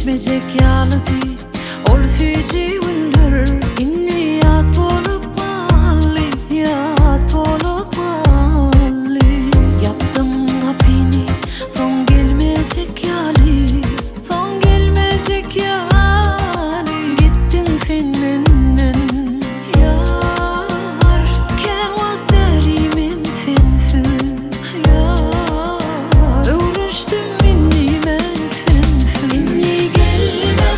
Geçmeyecek yağlı değil, olsaydı günler inni yat olup bağlı, yat olup bağlı. Yaptım kapını, son gelmeyecek yağlı, son gelmeyecek yağlı. Gittin sen benden yar, ken vakterimin sensiz yar. Uğraştım inni ben sensiz. İnni gelme,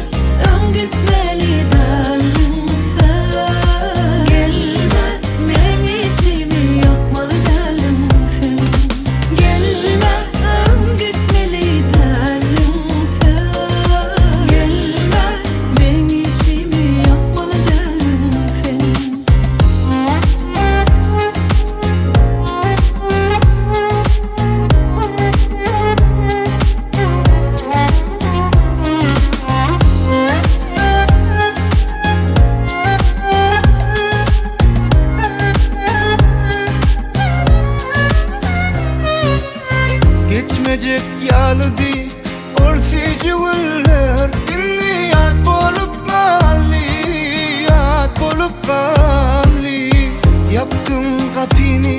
ön gitmeli derdim sen. Gelme, men içimi yakmalı derdim sen. Gelme, ön gitmeli derdim sen. Gelme, men içimi yakmalı derdim sen. Geçmeyecek yağlı değil, orsici günler inni yat bolup kallı, yat bolup kallı. Yaptım kapını,